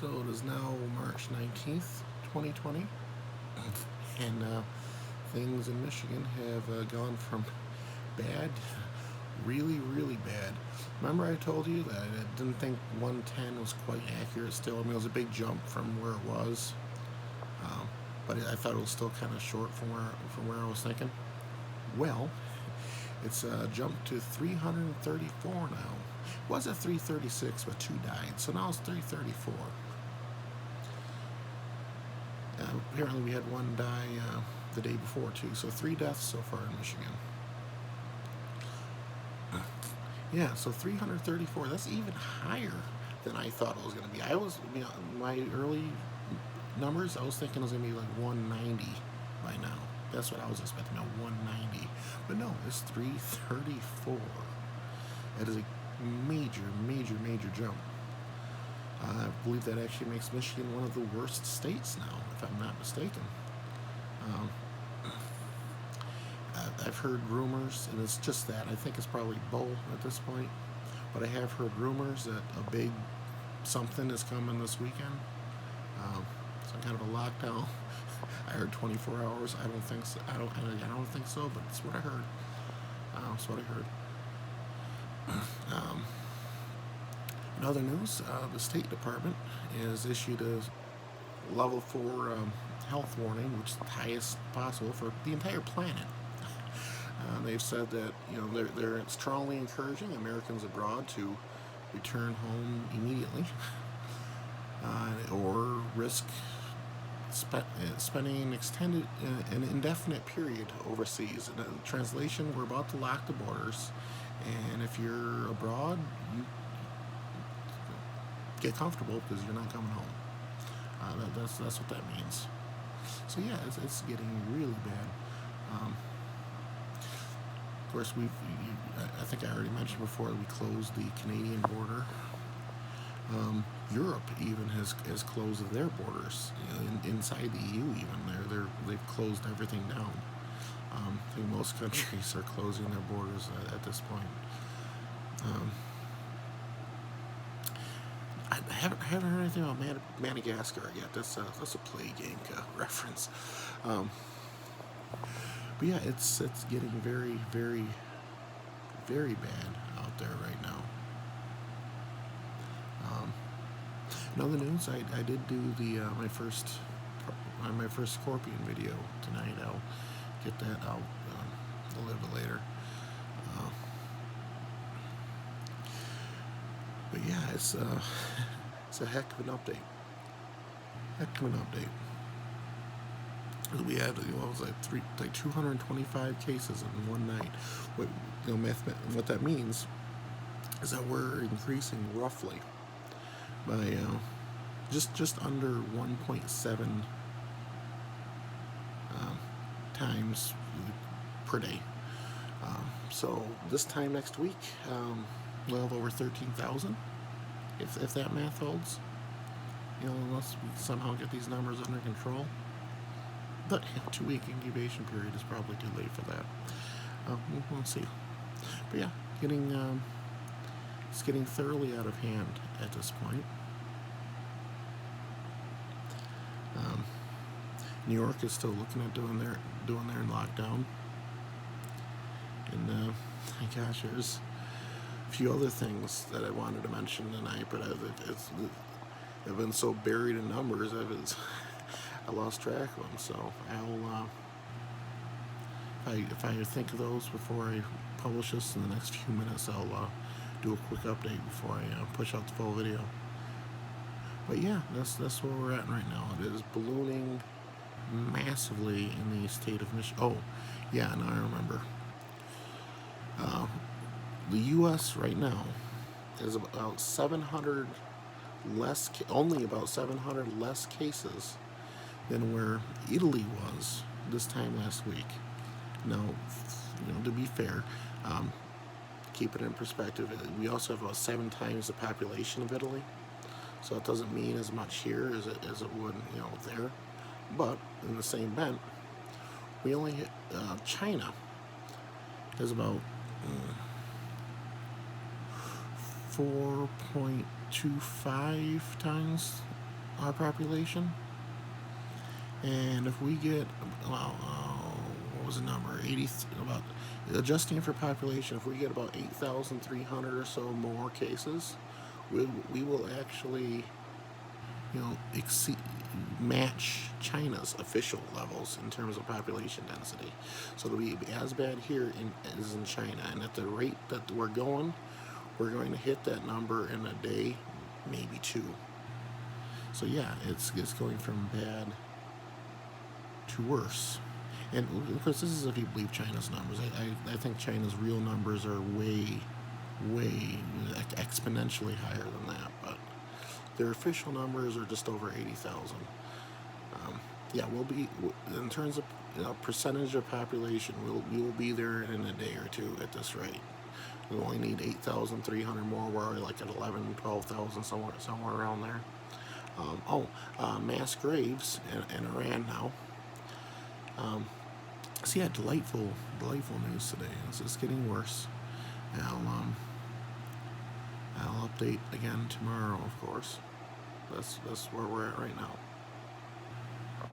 So it is now March 19th, 2020, and things in Michigan have gone from bad, really bad. Remember I told you that I didn't think 110 was quite accurate still? I mean, it was a big jump from where it was, um, but I thought it was still kind of short from where I was thinking. Well, it's jumped to 334 now. It was at 336, but 2 died, so now it's 334. Apparently we had one die the day before too, so 3 deaths so far in Michigan. Yeah, so 334. That's even higher than I thought it was going to be. I was, my early numbers, I was thinking it was going to be like 190 by now. That's what I was expecting, 190. But no, it's 334. That is a major jump. I believe that actually makes Michigan one of the worst states now, if I'm not mistaken. Um, I've heard rumors, and it's just that. I think it's probably bull at this point. But I have heard rumors that a big something is coming this weekend. Some kind of a lockdown. I heard 24 hours. I don't think so. I don't think so, but it's what I heard. That's what I heard. In other news, the State Department has issued a level 4 health warning, which is the highest possible for the entire planet. They've said that they're strongly encouraging Americans abroad to return home immediately, or risk spending an indefinite period overseas. In translation, we're about to lock the borders, and if you're abroad, you get comfortable because you're not coming home. That's what that means. So yeah, it's getting really bad. Of course, I think I already mentioned before that we closed the Canadian border. Europe even has closed their borders. Inside the EU, even they've closed everything down. I think most countries are closing their borders at this point. I haven't heard anything about Madagascar yet. That's a Plague Inc. reference. But yeah, it's getting very bad out there right now. In other news, I did do the my first Scorpion video tonight. I'll get that out a little bit later. But yeah, it's a heck of an update. We had, it was like 225 cases in one night. What that means is that we're increasing roughly by just under 1.7 times per day. So this time next week, we'll have over 13,000, if that math holds. Unless we somehow get these numbers under control. But 2-week incubation period is probably too late for that. We'll see. But yeah, it's getting thoroughly out of hand at this point. New York is still looking at doing their lockdown. And gosh, there's a few other things that I wanted to mention tonight, but I've been so buried in numbers, I lost track of them. So if I think of those before I publish this in the next few minutes, I'll do a quick update before I push out the full video. But yeah, that's where we're at right now. It is ballooning massively in the state of Michigan. Oh, yeah, now I remember. The U.S. right now is about 700 less, only about 700 less cases than where Italy was this time last week. Now, to be fair, keep it in perspective, we also have about 7 times the population of Italy, so it doesn't mean as much here as it would, there. But in the same bent, we only hit China has about 4.25 times our population. And if we get, well, what was the number? 80, about, adjusting for population, if we get about 8,300 or so more cases, we will actually, exceed, match China's official levels in terms of population density. So it'll be as bad here as in China. And at the rate that we're going to hit that number in a day, maybe two. So yeah, it's going from bad to worse. And of course, this is if you believe China's numbers. I think China's real numbers are way exponentially higher than that. But their official numbers are just over 80,000. Yeah, we'll be, in terms of percentage of population, we will be there in a day or two at this rate. We only need 8,300 more. We're already like at 11, 12,000, somewhere around there. Mass graves in Iran now. So yeah, delightful news today. It's just getting worse. I'll update again tomorrow, of course. That's where we're at right now.